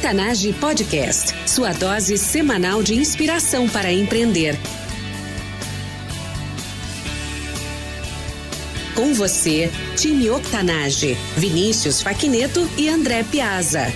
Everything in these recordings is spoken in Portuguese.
Octanage Podcast, sua dose semanal de inspiração para empreender. Com você, time Octanage, Vinícius Facchineto e André Piazza.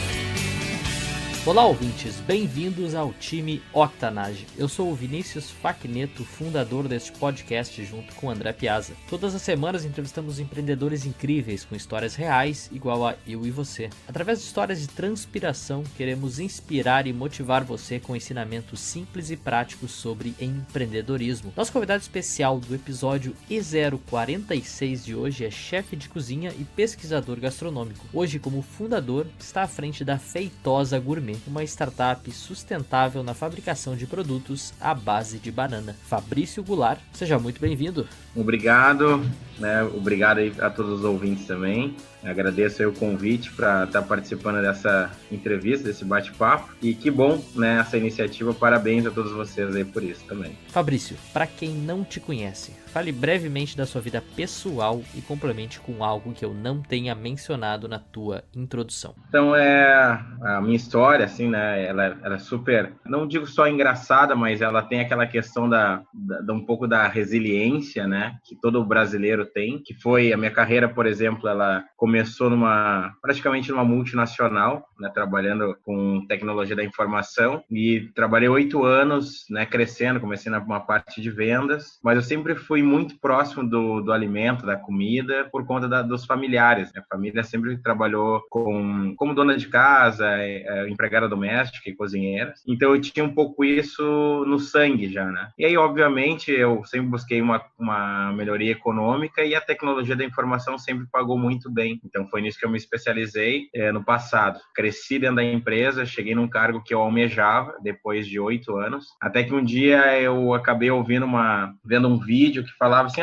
Olá, ouvintes, bem-vindos ao time Octanage. Eu sou o Vinícius Facchineto, fundador deste podcast junto com o André Piazza. Todas as semanas entrevistamos empreendedores incríveis com histórias reais, igual a eu e você. Através de histórias de transpiração, queremos inspirar e motivar você com ensinamentos simples e práticos sobre empreendedorismo. Nosso convidado especial do episódio E046 de hoje é chefe de cozinha e pesquisador gastronômico. Hoje, como fundador, está à frente da Feitosa Gourmet, uma startup sustentável na fabricação de produtos à base de banana. Fabrício Goulart, seja muito bem-vindo. Obrigado, obrigado aí a todos os ouvintes também. Agradeço aí o convite para estar participando dessa entrevista, desse bate-papo. E que bom, essa iniciativa. Parabéns a todos vocês aí por isso também. Fabrício, para quem não te conhece, fale brevemente da sua vida pessoal e complemente com algo que eu não tenha mencionado na tua introdução. Então, a minha história, assim, ela é super, não digo só engraçada, mas ela tem aquela questão da um pouco da resiliência, que todo brasileiro tem, que foi a minha carreira, por exemplo, ela começou praticamente numa multinacional, trabalhando com tecnologia da informação, e trabalhei 8 anos, crescendo, comecei numa parte de vendas, mas eu sempre fui muito próximo do alimento, da comida, por conta dos familiares. Minha família sempre trabalhou como dona de casa, empregada doméstica e cozinheira, então eu tinha um pouco isso no sangue já, E aí, obviamente, eu sempre busquei uma melhoria econômica e a tecnologia da informação sempre pagou muito bem. Então, foi nisso que eu me especializei no passado. Cresci dentro da empresa, cheguei num cargo que eu almejava depois de 8 anos, até que um dia eu acabei vendo um vídeo que falava assim,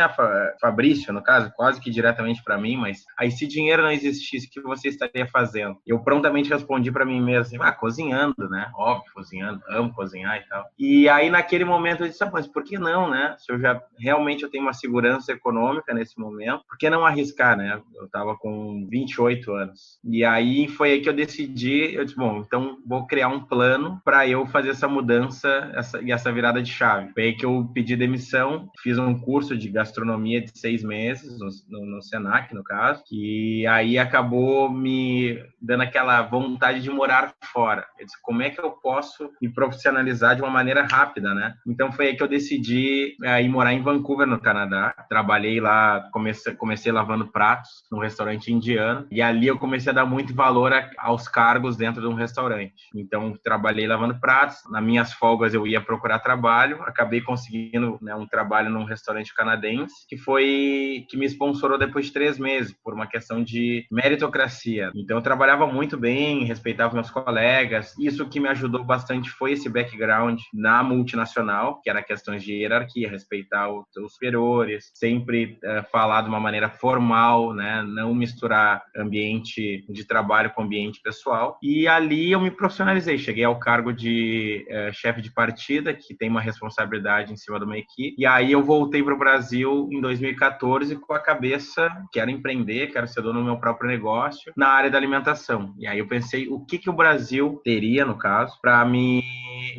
Fabrício, no caso, quase que diretamente para mim, mas aí se dinheiro não existisse, o que você estaria fazendo? Eu prontamente respondi para mim mesmo assim, cozinhando, Óbvio, cozinhando, amo cozinhar e tal. E aí, naquele momento, eu disse, mas por que não, Se eu realmente eu tenho uma segurança econômica nesse momento, por que não arriscar, Eu estava com 28 anos. E aí foi aí que eu decidi, eu disse, então vou criar um plano para eu fazer essa mudança essa virada de chave. Foi aí que eu pedi demissão, fiz um curso de gastronomia de 6 meses, no Senac, no caso, e aí acabou me dando aquela vontade de morar fora. Eu disse, como é que eu posso me profissionalizar de uma maneira rápida, Então foi aí que eu decidi ir morar em Vancouver, no Canadá. Trabalhei lá, comecei lavando pratos num restaurante indiano, e ali eu comecei a dar muito valor aos cargos dentro de um restaurante. Então, trabalhei lavando pratos, nas minhas folgas eu ia procurar trabalho, acabei conseguindo um trabalho num restaurante canadense, que me sponsorou depois de 3 meses, por uma questão de meritocracia. Então, eu trabalhava muito bem, respeitava meus colegas. Isso que me ajudou bastante foi esse background na multinacional, que era questões de hierarquia, respeitar os seus superiores, sempre falar de uma maneira formal, não misturar ambiente de trabalho com ambiente pessoal. E ali eu me profissionalizei, cheguei ao cargo de chefe de partida, que tem uma responsabilidade em cima de uma equipe. E aí eu voltei para o Brasil em 2014 com a cabeça, quero empreender, quero ser dono do meu próprio negócio na área da alimentação. E aí eu pensei, o que o Brasil teria, no caso, para me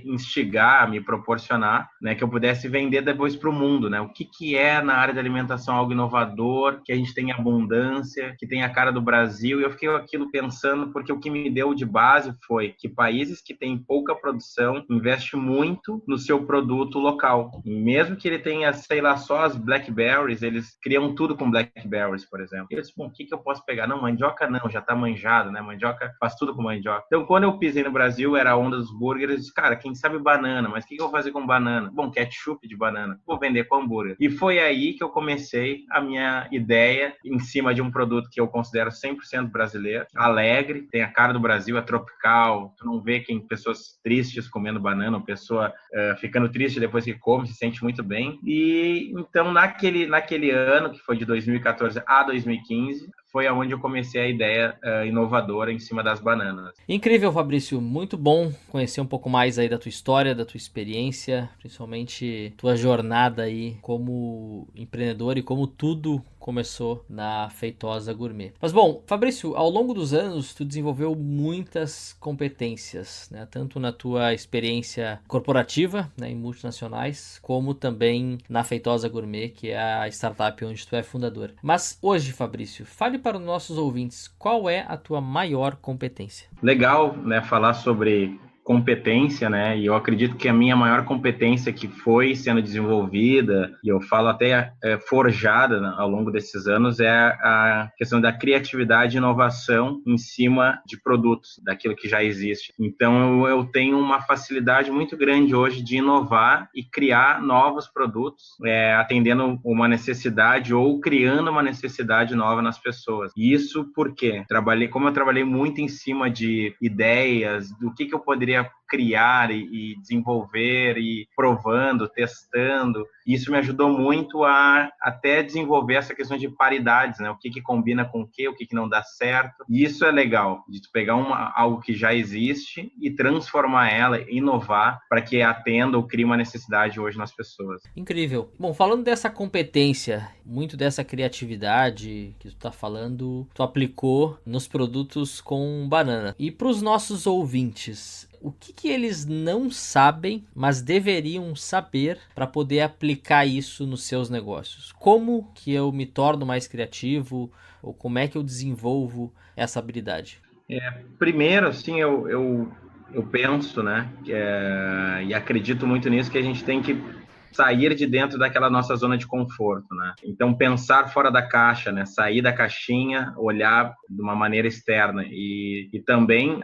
instigar, me proporcionar, que eu pudesse vender depois para o mundo, O que é na área da alimentação algo inovador, que a gente tem abundância, que tem a cara do Brasil. E eu fiquei aquilo pensando, porque o que me deu de base foi que países que têm pouca produção investem muito no seu produto local. E mesmo que ele tenha, só as blackberries, eles criam tudo com blackberries, por exemplo. E eu disse, o que eu posso pegar? Não, mandioca não, já tá manjado, Mandioca faz tudo com mandioca. Então, quando eu pisei no Brasil, era a onda dos hambúrgueres, eu disse, cara, quem sabe banana, mas o que eu vou fazer com banana? Ketchup de banana, vou vender com hambúrguer. E foi aí que eu comecei a minha ideia em cima de um produto que eu considero 100% brasileiro, alegre, tem a cara do Brasil, é tropical, tu não vê pessoas tristes comendo banana, ou pessoa ficando triste depois que come, se sente muito bem. E então, naquele ano, que foi de 2014 a 2015, foi aonde eu comecei a ideia inovadora em cima das bananas. Incrível, Fabrício. Muito bom conhecer um pouco mais aí da tua história, da tua experiência, principalmente tua jornada aí como empreendedor e como tudo começou na Feitosa Gourmet. Mas bom, Fabrício, ao longo dos anos tu desenvolveu muitas competências, né? Tanto na tua experiência corporativa, né, em multinacionais, como também na Feitosa Gourmet, que é a startup onde tu é fundador. Mas hoje, Fabrício, fale para os nossos ouvintes qual é a tua maior competência. Legal, né, falar sobre competência, né? E eu acredito que a minha maior competência que foi sendo desenvolvida, e eu falo até forjada, né, ao longo desses anos, é a questão da criatividade e inovação em cima de produtos, daquilo que já existe. Então, eu tenho uma facilidade muito grande hoje de inovar e criar novos produtos, atendendo uma necessidade ou criando uma necessidade nova nas pessoas. E isso porque como eu trabalhei muito em cima de ideias, do que eu poderia criar e desenvolver e provando, testando. Isso me ajudou muito a até desenvolver essa questão de paridades, né? O que combina com o que não dá certo. E isso é legal, de tu pegar algo que já existe e transformar ela, inovar, para que atenda ou crie uma necessidade hoje nas pessoas. Incrível. Bom, falando dessa competência, muito dessa criatividade que tu tá falando, tu aplicou nos produtos com banana. E para os nossos ouvintes, o que eles não sabem, mas deveriam saber para poder aplicar isso nos seus negócios? Como que eu me torno mais criativo ou como é que eu desenvolvo essa habilidade? Primeiro, assim, eu penso, né, e acredito muito nisso, que a gente tem que sair de dentro daquela nossa zona de conforto, né? Então, pensar fora da caixa, né? Sair da caixinha, olhar de uma maneira externa e também,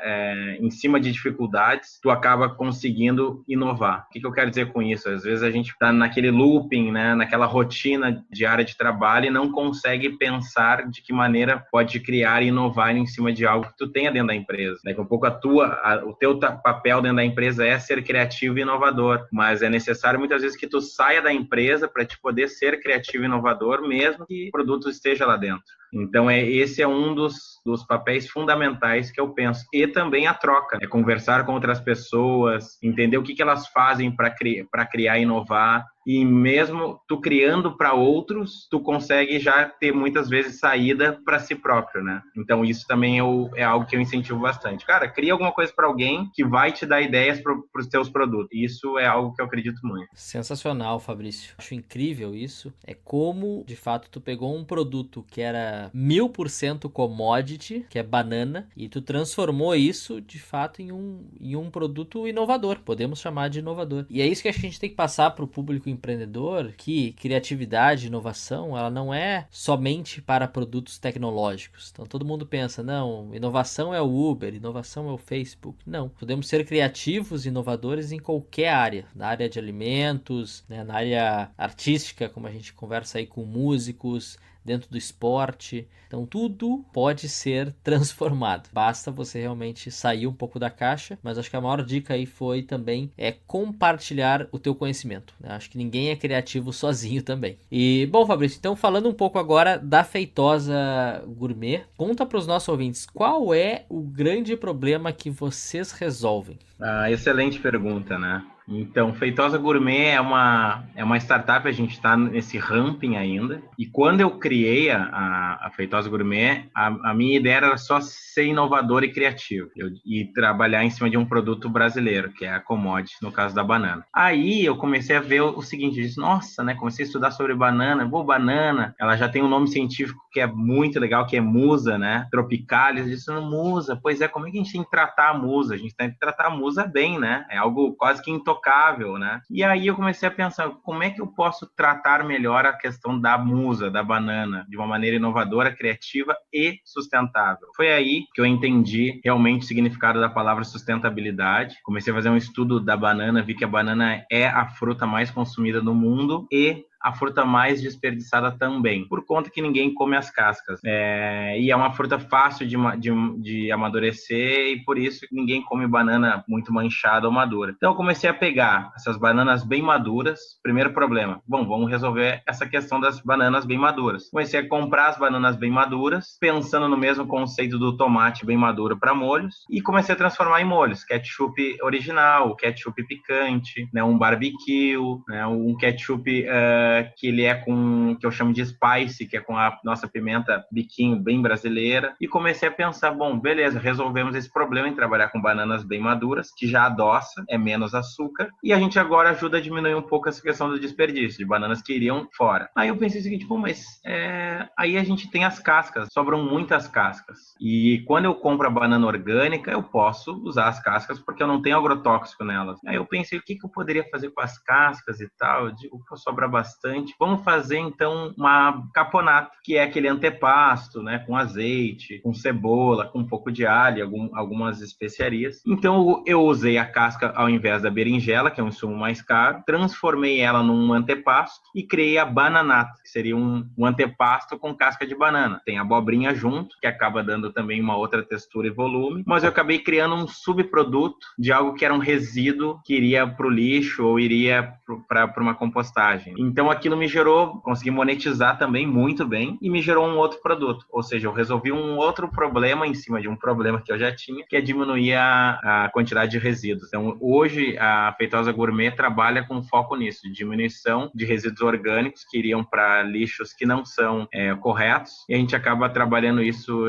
em cima de dificuldades, tu acaba conseguindo inovar. O que eu quero dizer com isso? Às vezes a gente está naquele looping, né? Naquela rotina diária de trabalho e não consegue pensar de que maneira pode criar e inovar em cima de algo que tu tenha dentro da empresa. Daqui a pouco o teu papel dentro da empresa é ser criativo e inovador, mas é necessário muitas vezes que tu saia da empresa para te poder ser criativo e inovador, mesmo que o produto esteja lá dentro. Então, esse é um dos papéis fundamentais que eu penso. E também a troca, conversar com outras pessoas, entender o que elas fazem para criar e inovar. E mesmo tu criando para outros, tu consegue já ter muitas vezes saída para si próprio, né? Então, isso também é algo que eu incentivo bastante. Cara, cria alguma coisa para alguém que vai te dar ideias para os teus produtos. Isso é algo que eu acredito muito. Sensacional, Fabrício. Acho incrível isso. É como, de fato, tu pegou um produto que era 1000% commodity, que é banana, e tu transformou isso, de fato, em um produto inovador. Podemos chamar de inovador. E é isso que a gente tem que passar para o público empreendedor, que criatividade, inovação, ela não é somente para produtos tecnológicos. Então todo mundo pensa, não, inovação é o Uber, inovação é o Facebook. Não, podemos ser criativos e inovadores em qualquer área, na área de alimentos, né, na área artística, como a gente conversa aí com músicos, dentro do esporte. Então tudo pode ser transformado. Basta você realmente sair um pouco da caixa, mas acho que a maior dica aí foi também compartilhar o teu conhecimento, né? Acho que ninguém é criativo sozinho também. E bom, Fabrício, então falando um pouco agora da Feitosa Gourmet, conta para os nossos ouvintes qual é o grande problema que vocês resolvem. Excelente pergunta, né? Então, Feitosa Gourmet é uma startup, a gente está nesse ramping ainda. E quando eu criei a Feitosa Gourmet, a minha ideia era só ser inovador e criativo. E trabalhar em cima de um produto brasileiro, que é a commodity, no caso da banana. Aí eu comecei a ver o seguinte, eu disse, nossa, né? Comecei a estudar sobre banana. Banana, ela já tem um nome científico que é muito legal, que é musa, né? Tropicalis. Eu disse, musa, pois é, como é que a gente tem que tratar a musa? A gente tem que tratar a musa bem, né? É algo quase que intocável, né? E aí eu comecei a pensar, como é que eu posso tratar melhor a questão da musa, da banana, de uma maneira inovadora, criativa e sustentável. Foi aí que eu entendi realmente o significado da palavra sustentabilidade. Comecei a fazer um estudo da banana, vi que a banana é a fruta mais consumida no mundo e a fruta mais desperdiçada também, por conta que ninguém come as cascas. E é uma fruta fácil de amadurecer e por isso ninguém come banana muito manchada ou madura. Então eu comecei a pegar essas bananas bem maduras. Primeiro problema, vamos resolver essa questão das bananas bem maduras. Comecei a comprar as bananas bem maduras, pensando no mesmo conceito do tomate bem maduro para molhos, e comecei a transformar em molhos. Ketchup original, ketchup picante, né, um barbecue, né, um ketchup que ele é que eu chamo de spice, que é com a nossa pimenta biquinho bem brasileira. E comecei a pensar, beleza, resolvemos esse problema em trabalhar com bananas bem maduras, que já adoça, é menos açúcar, e a gente agora ajuda a diminuir um pouco essa questão do desperdício, de bananas que iriam fora. Aí eu pensei o seguinte, aí a gente tem as cascas, sobram muitas cascas. E quando eu compro a banana orgânica, eu posso usar as cascas porque eu não tenho agrotóxico nelas. Aí eu pensei, o que eu poderia fazer com as cascas e tal? Eu digo, sobra bastante. Vamos fazer, então, uma caponata, que é aquele antepasto, né, com azeite, com cebola, com um pouco de alho, algumas especiarias. Então, eu usei a casca ao invés da berinjela, que é um insumo mais caro, transformei ela num antepasto e criei a bananata, que seria um antepasto com casca de banana. Tem abobrinha junto, que acaba dando também uma outra textura e volume, mas eu acabei criando um subproduto de algo que era um resíduo que iria para o lixo ou iria para uma compostagem. Então aquilo me gerou, consegui monetizar também muito bem e me gerou um outro produto, ou seja, eu resolvi um outro problema em cima de um problema que eu já tinha, que é diminuir a quantidade de resíduos. Então hoje a Feitosa Gourmet trabalha com foco nisso, diminuição de resíduos orgânicos que iriam para lixos que não são corretos, e a gente acaba trabalhando isso,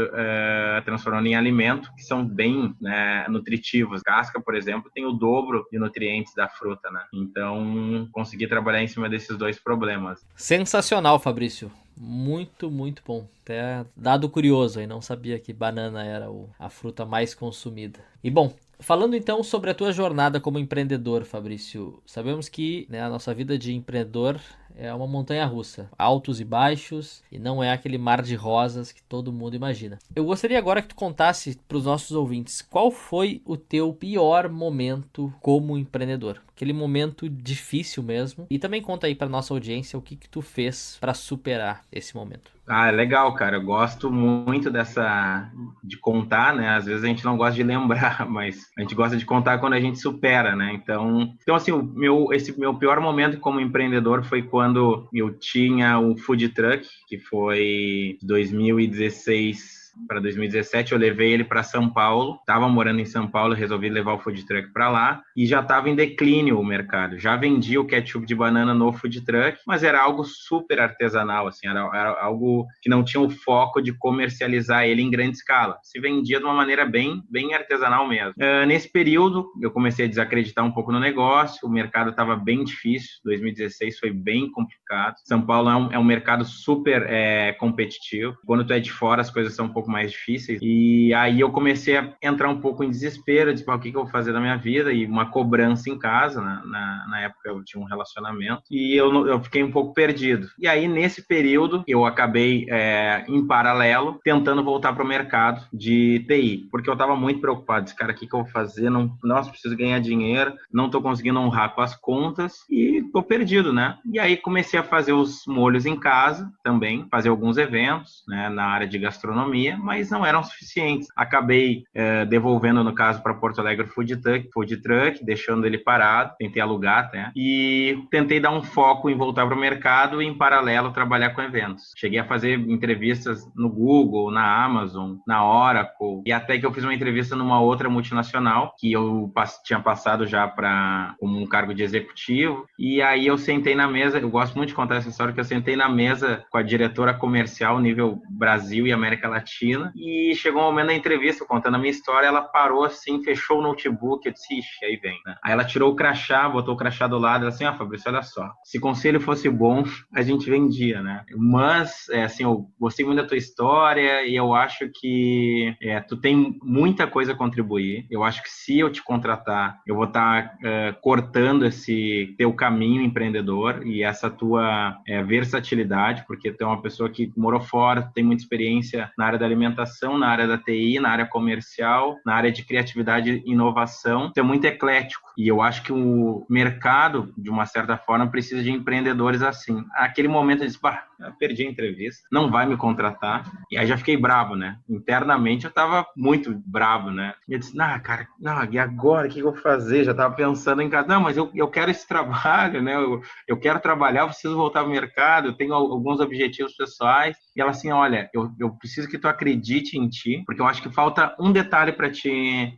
transformando em alimento, que são bem, né, nutritivos. Casca, por exemplo, tem o dobro de nutrientes da fruta, né? Então, consegui trabalhar em cima desses dois problemas. Sensacional, Fabrício. Muito, muito bom. Até dado curioso aí, não sabia que banana era a fruta mais consumida. E bom, falando então sobre a tua jornada como empreendedor, Fabrício, sabemos que, né, a nossa vida de empreendedor é uma montanha-russa, altos e baixos, e não é aquele mar de rosas que todo mundo imagina. Eu gostaria agora que tu contasse para os nossos ouvintes qual foi o teu pior momento como empreendedor, aquele momento difícil mesmo, e também conta aí para nossa audiência o que tu fez para superar esse momento. Legal, cara. Eu gosto muito de contar, né? Às vezes a gente não gosta de lembrar, mas a gente gosta de contar quando a gente supera, né? Então assim, esse meu pior momento como empreendedor foi quando eu tinha o food truck, que foi 2016 para 2017, eu levei ele para São Paulo. Estava morando em São Paulo, resolvi levar o food truck para lá e já estava em declínio o mercado. Já vendia o ketchup de banana no food truck, mas era algo super artesanal, assim, era algo que não tinha o foco de comercializar ele em grande escala. Se vendia de uma maneira bem, bem artesanal mesmo. Nesse período, eu comecei a desacreditar um pouco no negócio, o mercado estava bem difícil, 2016 foi bem complicado. São Paulo é um mercado super competitivo. Quando tu é de fora, as coisas são um pouco mais difíceis, e aí eu comecei a entrar um pouco em desespero, de o que eu vou fazer da minha vida, e uma cobrança em casa, na época eu tinha um relacionamento, e eu fiquei um pouco perdido. E aí, nesse período, eu acabei, em paralelo, tentando voltar para o mercado de TI, porque eu estava muito preocupado, disse, cara, o que eu vou fazer? Nossa, preciso ganhar dinheiro, não estou conseguindo honrar com as contas, e estou perdido, né? E aí comecei a fazer os molhos em casa também, fazer alguns eventos, né, na área de gastronomia, mas não eram suficientes. Acabei devolvendo, no caso, para Porto Alegre o food truck, deixando ele parado, tentei alugar até, e tentei dar um foco em voltar para o mercado e, em paralelo, trabalhar com eventos. Cheguei a fazer entrevistas no Google, na Amazon, na Oracle, e até que eu fiz uma entrevista numa outra multinacional, que eu tinha passado já como um cargo de executivo, e aí eu sentei na mesa, eu gosto muito de contar essa história, que eu sentei na mesa com a diretora comercial nível Brasil e América Latina, e chegou um momento da entrevista, contando a minha história, ela parou assim, fechou o notebook, eu disse, ixi, aí vem, né? Aí ela tirou o crachá, botou o crachá do lado, ela assim, Fabrício, olha só, se conselho fosse bom, a gente vendia, né? Mas, assim, eu gostei muito da tua história e eu acho que tu tem muita coisa a contribuir. Eu acho que se eu te contratar, eu vou estar cortando esse teu caminho empreendedor e essa tua versatilidade, porque tu é uma pessoa que morou fora, tem muita experiência na área da alimentação, na área da TI, na área comercial, na área de criatividade e inovação. Então, é muito eclético. E eu acho que o mercado, de uma certa forma, precisa de empreendedores assim. Naquele momento eu disse, eu perdi a entrevista, não vai me contratar. E aí já fiquei bravo, né? Internamente eu tava muito bravo, né? E eu disse, cara, e agora o que eu vou fazer? Já tava pensando em casa, não, mas eu quero esse trabalho, né? Eu quero trabalhar, eu preciso voltar ao mercado, eu tenho alguns objetivos pessoais. E ela assim, olha, eu preciso que tu acredite em ti, porque eu acho que falta um detalhe para te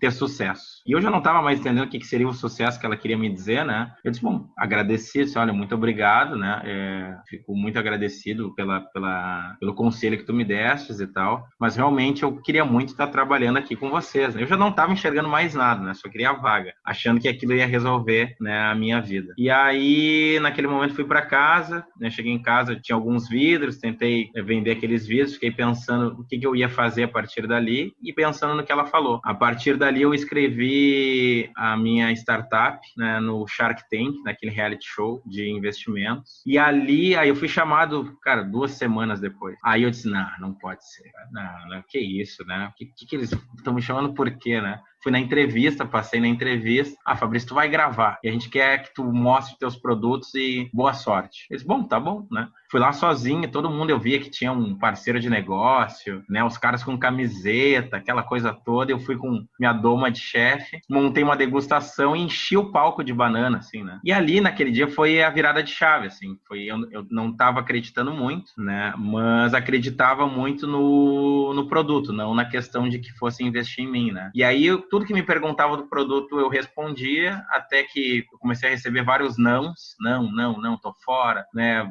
ter sucesso. E eu já não estava mais entendendo o que seria o sucesso que ela queria me dizer, né? Eu disse, bom, agradeci, disse, olha, muito obrigado, né? Fico muito agradecido pelo conselho que tu me destes e tal, mas realmente eu queria muito estar trabalhando aqui com vocês. Eu já não estava enxergando mais nada, né? Só queria a vaga, achando que aquilo ia resolver, né, a minha vida. E aí, naquele momento, fui para casa, né? Cheguei em casa, tinha alguns vidros, tentei vender aqueles vidros, fiquei pensando o que eu ia fazer a partir dali e pensando no que ela falou. A partir dali, eu escrevi a minha startup, né, no Shark Tank, naquele reality show de investimentos. E ali, aí eu fui chamado, cara, 2 semanas depois. Aí eu disse, não pode ser. Não, que isso, né? Que eles estão me chamando por quê, né? Fui na entrevista, passei na entrevista. Fabrício, tu vai gravar. E a gente quer que tu mostre teus produtos e boa sorte. Eu disse, bom, tá bom, né? Fui lá sozinho, todo mundo eu via que tinha um parceiro de negócio, né? Os caras com camiseta, aquela coisa toda. Eu fui com minha doma de chefe, montei uma degustação e enchi o palco de banana, assim, né? E ali, naquele dia, foi a virada de chave, assim. Eu não estava acreditando muito, né? Mas acreditava muito no produto, não na questão de que fosse investir em mim, né? E aí, tudo que me perguntava do produto, eu respondia, até que eu comecei a receber vários nãos. Não, tô fora, né?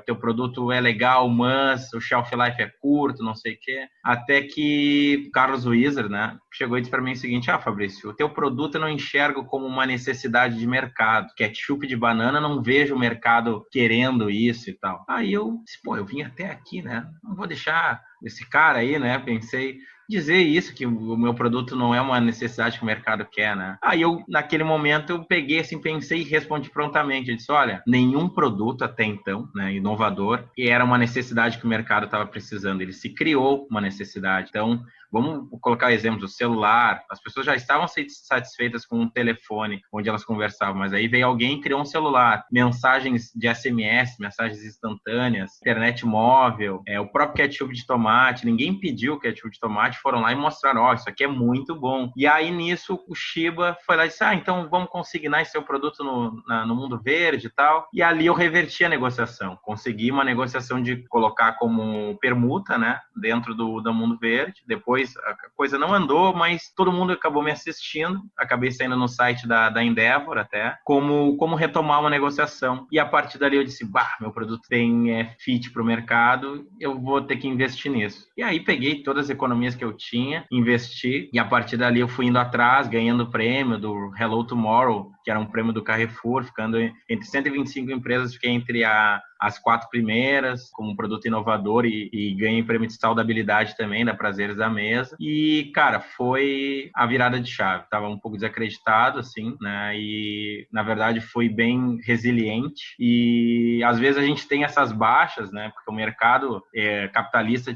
Teu produto é legal, mas o shelf life é curto, não sei o quê. Até que o Carlos Wieser, né, chegou e disse para mim o seguinte, Fabrício, o teu produto eu não enxergo como uma necessidade de mercado. Ketchup de banana, não vejo o mercado querendo isso e tal. Aí eu disse, eu vim até aqui, né? Não vou deixar esse cara aí, né? Pensei, dizer isso, que o meu produto não é uma necessidade que o mercado quer, né? Aí eu, naquele momento, eu peguei assim, pensei e respondi prontamente. Eu disse, olha, nenhum produto até então, né, inovador, e era uma necessidade que o mercado estava precisando. Ele se criou uma necessidade. Então, vamos colocar exemplos, o celular. As pessoas já estavam satisfeitas com um telefone onde elas conversavam, mas aí veio alguém e criou um celular, mensagens de SMS, mensagens instantâneas, internet móvel, o próprio ketchup de tomate. Ninguém pediu ketchup de tomate, foram lá e mostraram, isso aqui é muito bom. E aí, nisso, o Shiba foi lá e disse, então vamos consignar esse seu produto no mundo verde e tal. E ali eu reverti a negociação. Consegui uma negociação de colocar como permuta, né, dentro do mundo verde. Depois a coisa não andou, mas todo mundo acabou me assistindo. Acabei saindo no site da Endeavor até, como retomar uma negociação. E a partir dali eu disse, meu produto tem fit para o mercado, eu vou ter que investir nisso. E aí peguei todas as economias que eu tinha, investi, e a partir dali eu fui indo atrás, ganhando o prêmio do Hello Tomorrow, que era um prêmio do Carrefour, ficando entre 125 empresas, fiquei entre as 4 primeiras, como um produto inovador, e ganhei prêmio de saudabilidade também, da Prazeres da Mesa. E, cara, foi a virada de chave. Tava um pouco desacreditado, assim, né? E, na verdade, fui bem resiliente. E, às vezes, a gente tem essas baixas, né? Porque o mercado capitalista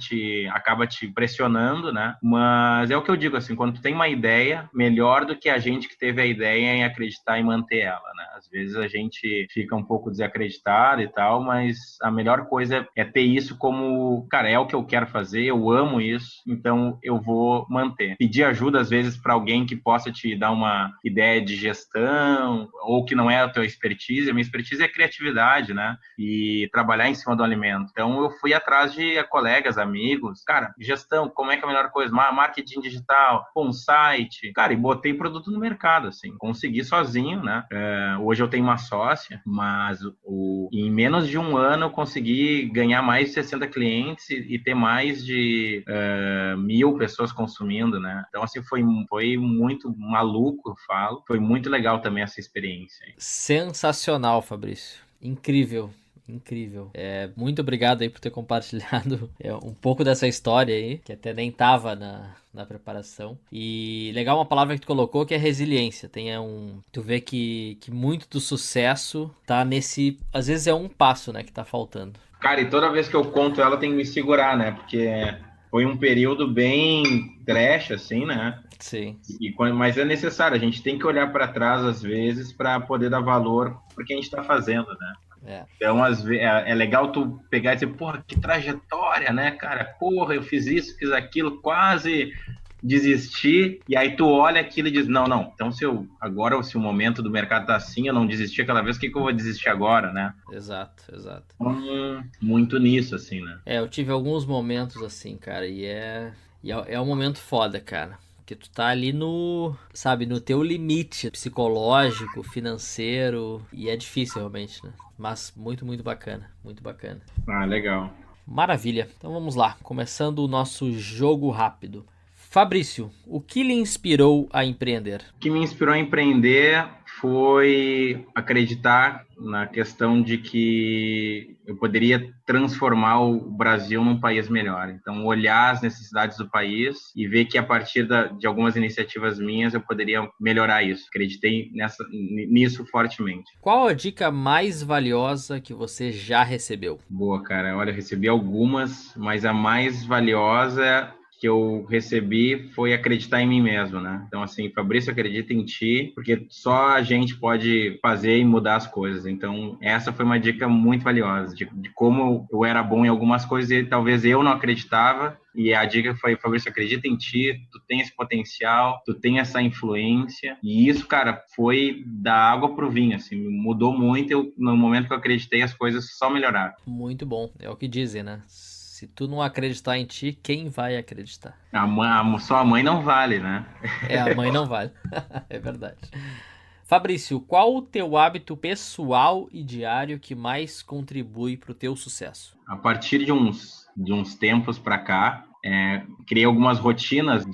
acaba te pressionando, né? Mas é o que eu digo, assim, quando tu tem uma ideia, melhor do que a gente que teve a ideia em acreditar e manter ela, né? Às vezes a gente fica um pouco desacreditado e tal, mas a melhor coisa é ter isso como, cara, é o que eu quero fazer, eu amo isso, então eu vou manter. Pedir ajuda, às vezes, para alguém que possa te dar uma ideia de gestão, ou que não é a tua expertise. A minha expertise é criatividade, né? E trabalhar em cima do alimento. Então, eu fui atrás de colegas, amigos. Cara, gestão, como é que é a melhor coisa? Marketing digital, um site. Cara, e botei produto no mercado, assim. Consegui sozinho, né? Hoje eu tenho uma sócia, mas em menos de um ano eu consegui ganhar mais de 60 clientes e ter mais de 1.000 pessoas consumindo, né? Então, assim, foi muito maluco, eu falo. Foi muito legal também essa experiência. Sensacional, Fabrício. Incrível. Muito obrigado aí por ter compartilhado um pouco dessa história aí, que até nem tava na preparação. E legal uma palavra que tu colocou, que é resiliência. Tu vê que muito do sucesso tá nesse... Às vezes é um passo, né, que tá faltando. Cara, e toda vez que eu conto ela, eu tenho que me segurar, né? Porque foi um período bem trash, assim, né? Sim. Mas é necessário, a gente tem que olhar para trás, às vezes, para poder dar valor para o que a gente está fazendo, né? É. Então, às vezes, é legal tu pegar e dizer, porra, que trajetória, né, cara? Porra, eu fiz isso, fiz aquilo, quase desisti, e aí tu olha aquilo e diz, não, então se o momento do mercado tá assim, eu não desisti aquela vez, o que eu vou desistir agora, né? Exato. Muito nisso, assim, né? Eu tive alguns momentos assim, cara, e é um momento foda, cara. Porque tu tá ali no teu limite psicológico, financeiro, e é difícil realmente, né? Mas muito, muito bacana, muito bacana. Ah, legal. Maravilha. Então vamos lá, começando o nosso jogo rápido. Fabrício, o que lhe inspirou a empreender? O que me inspirou a empreender foi acreditar na questão de que eu poderia transformar o Brasil num país melhor. Então, olhar as necessidades do país e ver que a partir de algumas iniciativas minhas eu poderia melhorar isso. Acreditei nisso fortemente. Qual a dica mais valiosa que você já recebeu? Boa, cara. Olha, eu recebi algumas, mas a mais valiosa que eu recebi foi acreditar em mim mesmo, né? Então, assim, Fabrício, acredita em ti, porque só a gente pode fazer e mudar as coisas. Então, essa foi uma dica muito valiosa, de como eu era bom em algumas coisas e talvez eu não acreditava. E a dica foi, Fabrício, acredita em ti, tu tem esse potencial, tu tem essa influência. E isso, cara, foi da água pro vinho, assim, mudou muito. No momento que eu acreditei, as coisas só melhoraram. Muito bom, é o que dizem, né? Se tu não acreditar em ti, quem vai acreditar? Só a mãe não vale, né? A mãe não vale. É verdade. Fabrício, qual o teu hábito pessoal e diário que mais contribui para o teu sucesso? A partir de uns tempos para cá, criei algumas rotinas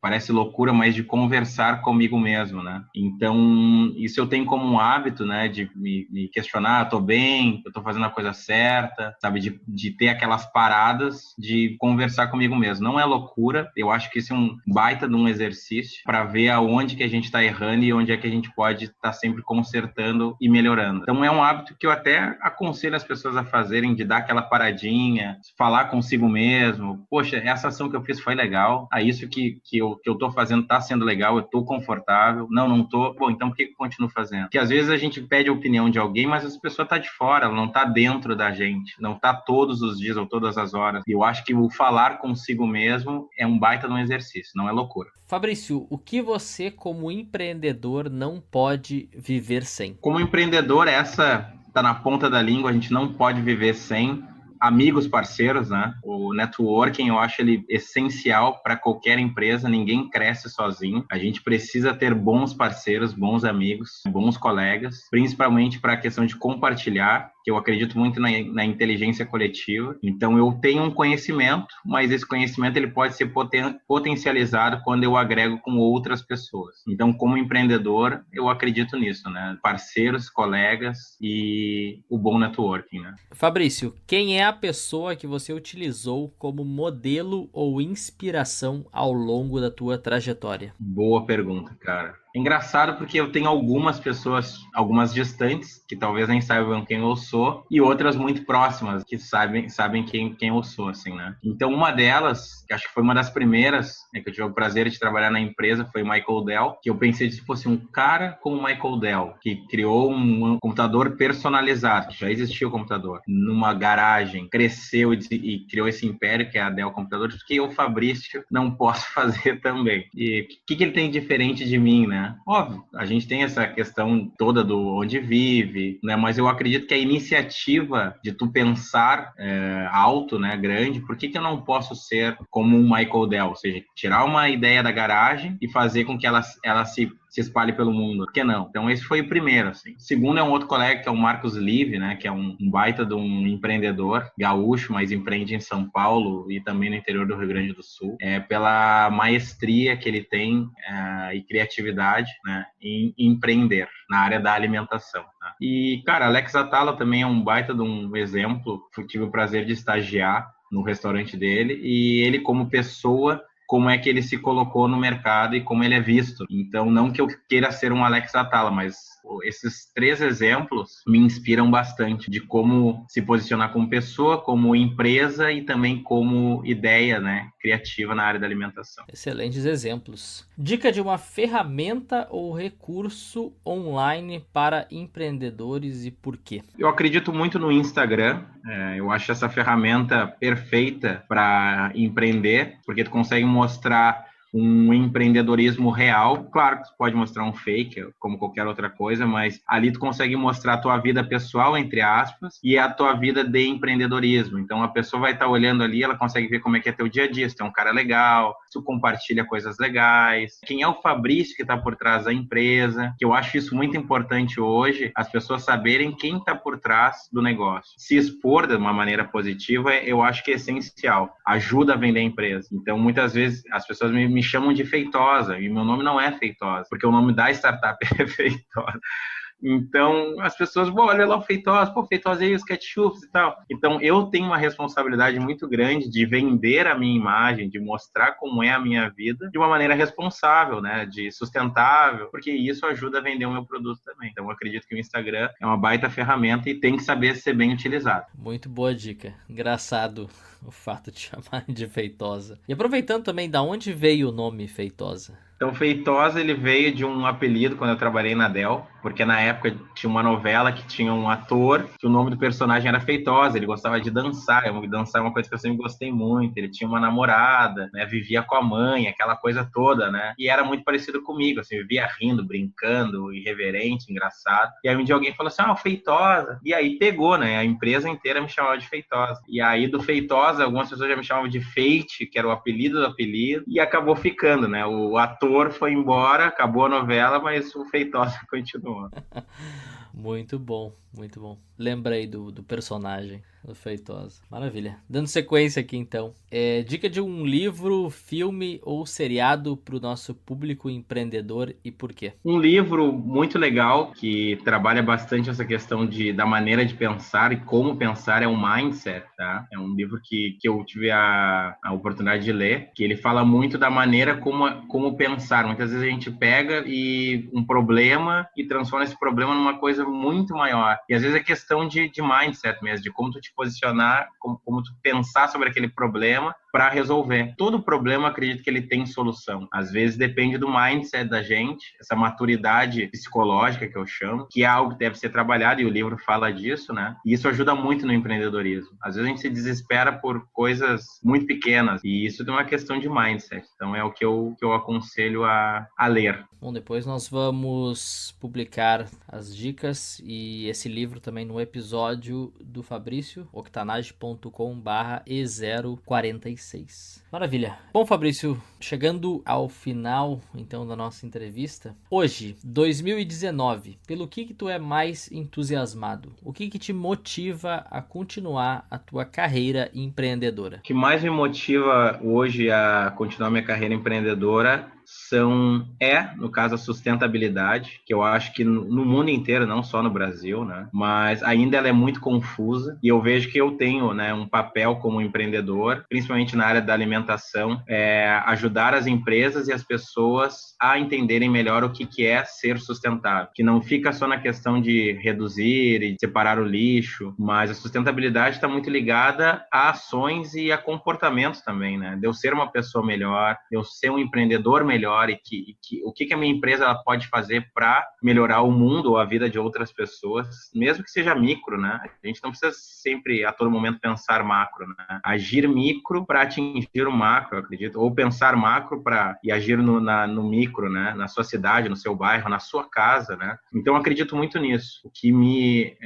parece loucura, mas de conversar comigo mesmo, né? Então, isso eu tenho como um hábito, né? De me questionar, tô bem, eu tô fazendo a coisa certa, sabe? De ter aquelas paradas de conversar comigo mesmo. Não é loucura, eu acho que isso é um baita de um exercício para ver aonde que a gente tá errando e onde é que a gente pode estar sempre consertando e melhorando. Então, é um hábito que eu até aconselho as pessoas a fazerem, de dar aquela paradinha, falar consigo mesmo. Poxa, essa ação que eu fiz foi legal. Isso que eu tô fazendo tá sendo legal, eu tô confortável. Não tô. Pô, então por que eu continuo fazendo? Porque às vezes a gente pede a opinião de alguém, mas essa pessoa tá de fora, ela não tá dentro da gente, não tá todos os dias ou todas as horas. E eu acho que o falar consigo mesmo é um baita de um exercício, não é loucura. Fabrício, o que você, como empreendedor, não pode viver sem? Como empreendedor, essa tá na ponta da língua, a gente não pode viver sem. Amigos, parceiros, né? O networking, eu acho ele essencial para qualquer empresa, ninguém cresce sozinho. A gente precisa ter bons parceiros, bons amigos, bons colegas, principalmente para a questão de compartilhar, que eu acredito muito na inteligência coletiva. Então, eu tenho um conhecimento, mas esse conhecimento ele pode ser potencializado quando eu agrego com outras pessoas. Então, como empreendedor, eu acredito nisso, né? Parceiros, colegas e o bom networking, né? Fabrício, quem é a pessoa que você utilizou como modelo ou inspiração ao longo da tua trajetória? Boa pergunta, cara. É engraçado porque eu tenho algumas pessoas, algumas distantes, que talvez nem saibam quem eu sou, e outras muito próximas, que sabem quem eu sou, assim, né? Então, uma delas, que acho que foi uma das primeiras, né, que eu tive o prazer de trabalhar na empresa, foi o Michael Dell, que eu pensei se fosse um cara como o Michael Dell, que criou um computador personalizado, já existia o computador, numa garagem, cresceu e criou esse império, que é a Dell Computadores, que eu, Fabrício, não posso fazer também. E o que ele tem diferente de mim, né? Óbvio, a gente tem essa questão toda do onde vive, né? Mas eu acredito que a iniciativa de tu pensar alto, né, grande, por que eu não posso ser como um Michael Dell? Ou seja, tirar uma ideia da garagem e fazer com que ela se espalhe pelo mundo. Por que não? Então, esse foi o primeiro, assim. O segundo é um outro colega, que é o Marcos Live, né? Que é um baita de um empreendedor gaúcho, mas empreende em São Paulo e também no interior do Rio Grande do Sul. Pela maestria que ele tem e criatividade, né? Em empreender na área da alimentação. Tá? E, cara, Alex Atala também é um baita de um exemplo. Eu tive o prazer de estagiar no restaurante dele e ele, como pessoa, como é que ele se colocou no mercado e como ele é visto. Então, não que eu queira ser um Alex Atala, mas esses 3 exemplos me inspiram bastante de como se posicionar como pessoa, como empresa e também como ideia, né, criativa na área da alimentação. Excelentes exemplos. Dica de uma ferramenta ou recurso online para empreendedores e por quê? Eu acredito muito no Instagram. Eu acho essa ferramenta perfeita para empreender, porque tu consegue mostrar um empreendedorismo real. Claro que tu pode mostrar um fake, como qualquer outra coisa, mas ali tu consegue mostrar a tua vida pessoal, entre aspas, e a tua vida de empreendedorismo. Então a pessoa vai estar olhando ali, ela consegue ver como é que é teu dia a dia, se tu é um cara legal, se tu compartilha coisas legais, quem é o Fabrício que está por trás da empresa, que eu acho isso muito importante hoje, as pessoas saberem quem está por trás do negócio. Se expor de uma maneira positiva, eu acho que é essencial. Ajuda a vender a empresa. Então, muitas vezes, as pessoas me chamam de Feitosa, e meu nome não é Feitosa, porque o nome da startup é Feitosa. Então, as pessoas, olha lá o Feitosa, Feitosa aí, os ketchups e tal. Então, eu tenho uma responsabilidade muito grande de vender a minha imagem, de mostrar como é a minha vida de uma maneira responsável, né, de sustentável, porque isso ajuda a vender o meu produto também. Então, eu acredito que o Instagram é uma baita ferramenta e tem que saber ser bem utilizado. Muito boa dica. Engraçado o fato de chamar de Feitosa. E aproveitando também, da onde veio o nome Feitosa? Então, Feitosa, ele veio de um apelido quando eu trabalhei na Dell, porque na época tinha uma novela que tinha um ator que o nome do personagem era Feitosa, ele gostava de dançar, dançar é uma coisa que eu sempre gostei muito, ele tinha uma namorada, né, vivia com a mãe, aquela coisa toda, né, e era muito parecido comigo, assim, vivia rindo, brincando, irreverente, engraçado, e aí um dia alguém falou assim, Feitosa, e aí pegou, né, a empresa inteira me chamava de Feitosa, e aí do Feitosa, algumas pessoas já me chamavam de Feite, que era o apelido do apelido, e acabou ficando, né, o ator foi embora, acabou a novela, mas o Feitosa continuou. Muito bom, muito bom. Lembrei do personagem do Feitosa. Maravilha. Dando sequência aqui então. Dica de um livro, filme ou seriado para o nosso público empreendedor e por quê? Um livro muito legal que trabalha bastante essa questão da maneira de pensar e como pensar é o Mindset, tá? É um livro que eu tive a oportunidade de ler, que ele fala muito da maneira como pensar. Muitas vezes a gente pega um problema e transforma esse problema numa coisa muito maior. E às vezes é questão de mindset mesmo, de como tu te posicionar, como tu pensar sobre aquele problema para resolver. Todo problema, acredito que ele tem solução. Às vezes depende do mindset da gente, essa maturidade psicológica que eu chamo, que é algo que deve ser trabalhado, e o livro fala disso, né? E isso ajuda muito no empreendedorismo. Às vezes a gente se desespera por coisas muito pequenas, e isso é uma questão de mindset. Então é o que eu aconselho a ler. Bom, depois nós vamos publicar as dicas e esse livro também no episódio do Fabrício, octanage.com/E046. Maravilha. Bom, Fabrício, chegando ao final, então, da nossa entrevista. Hoje, 2019, pelo que tu é mais entusiasmado? O que te motiva a continuar a tua carreira empreendedora? O que mais me motiva hoje a continuar minha carreira empreendedora no caso, a sustentabilidade, que eu acho que no mundo inteiro, não só no Brasil, né? Mas ainda ela é muito confusa e eu vejo que eu tenho, né, um papel como empreendedor, principalmente na área da alimentação, ajudar as empresas e as pessoas a entenderem melhor o que é ser sustentável, que não fica só na questão de reduzir e separar o lixo, mas a sustentabilidade está muito ligada a ações e a comportamentos também, né? De eu ser uma pessoa melhor, de eu ser um empreendedor melhor, e o que a minha empresa ela pode fazer para melhorar o mundo ou a vida de outras pessoas, mesmo que seja micro, né? A gente não precisa sempre, a todo momento, pensar macro, né? Agir micro para atingir o macro, eu acredito, ou pensar macro e agir no micro, né? Na sua cidade, no seu bairro, na sua casa, né? Então, eu acredito muito nisso. O que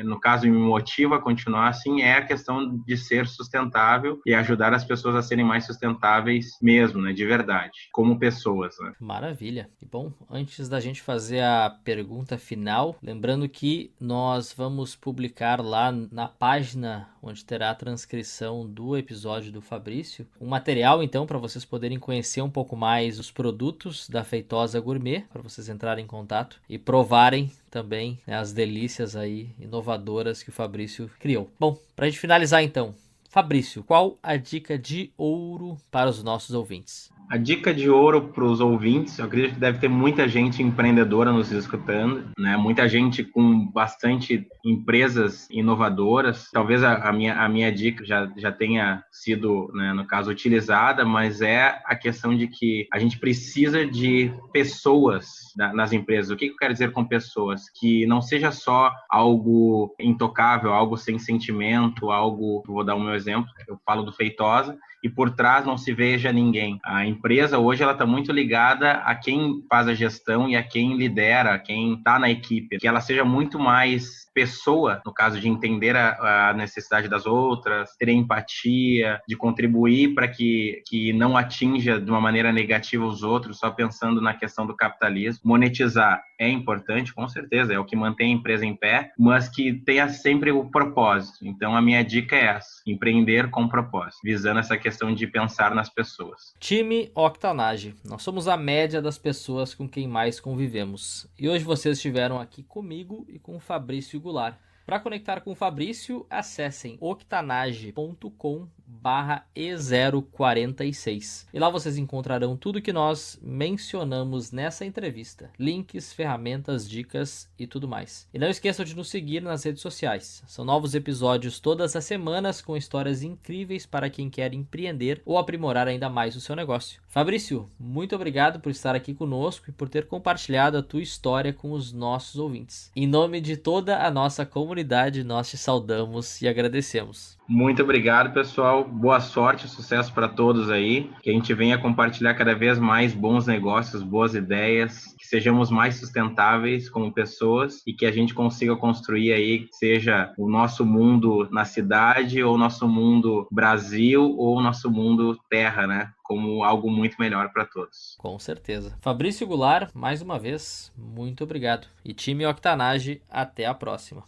no caso, me motiva a continuar assim é a questão de ser sustentável e ajudar as pessoas a serem mais sustentáveis mesmo, né? De verdade, como pessoas, né? Maravilha. E bom, antes da gente fazer a pergunta final, lembrando que nós vamos publicar lá na página onde terá a transcrição do episódio do Fabrício, um material então para vocês poderem conhecer um pouco mais os produtos da Feitosa Gourmet, para vocês entrarem em contato e provarem também, né, as delícias aí inovadoras que o Fabrício criou. Bom, para a gente finalizar então, Fabrício, qual a dica de ouro para os nossos ouvintes? A dica de ouro para os ouvintes, eu acredito que deve ter muita gente empreendedora nos escutando, né? Muita gente com bastante empresas inovadoras. Talvez a minha dica já tenha sido, né, no caso, utilizada, mas é a questão de que a gente precisa de pessoas nas empresas. O que eu quero dizer com pessoas? Que não seja só algo intocável, algo sem sentimento, algo... Vou dar o meu exemplo, eu falo do Feitosa, e por trás não se veja ninguém. A empresa hoje ela está muito ligada a quem faz a gestão e a quem lidera, a quem está na equipe. Que ela seja muito mais pessoa, no caso de entender a necessidade das outras, ter empatia, de contribuir para que não atinja de uma maneira negativa os outros, só pensando na questão do capitalismo. Monetizar é importante, com certeza, é o que mantém a empresa em pé, mas que tenha sempre o propósito. Então a minha dica é essa, empreender com propósito, visando essa questão de pensar nas pessoas. Time Octanage. Nós somos a média das pessoas com quem mais convivemos. E hoje vocês estiveram aqui comigo e com o Fabrício Goulart. Para conectar com o Fabrício, acessem octanage.com/E046. E lá vocês encontrarão tudo que nós mencionamos nessa entrevista. Links, ferramentas, dicas e tudo mais. E não esqueçam de nos seguir nas redes sociais. São novos episódios todas as semanas com histórias incríveis para quem quer empreender ou aprimorar ainda mais o seu negócio. Fabrício, muito obrigado por estar aqui conosco e por ter compartilhado a tua história com os nossos ouvintes. Em nome de toda a nossa comunidade, nós te saudamos e agradecemos. Muito obrigado, pessoal. Boa sorte, sucesso para todos aí. Que a gente venha compartilhar cada vez mais bons negócios, boas ideias, que sejamos mais sustentáveis como pessoas e que a gente consiga construir aí, seja o nosso mundo na cidade, ou o nosso mundo Brasil, ou o nosso mundo terra, né? Como algo muito melhor para todos. Com certeza. Fabrício Goulart, mais uma vez, muito obrigado. E time Octanage, até a próxima.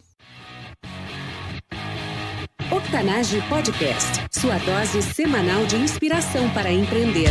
Octanage Podcast, sua dose semanal de inspiração para empreender.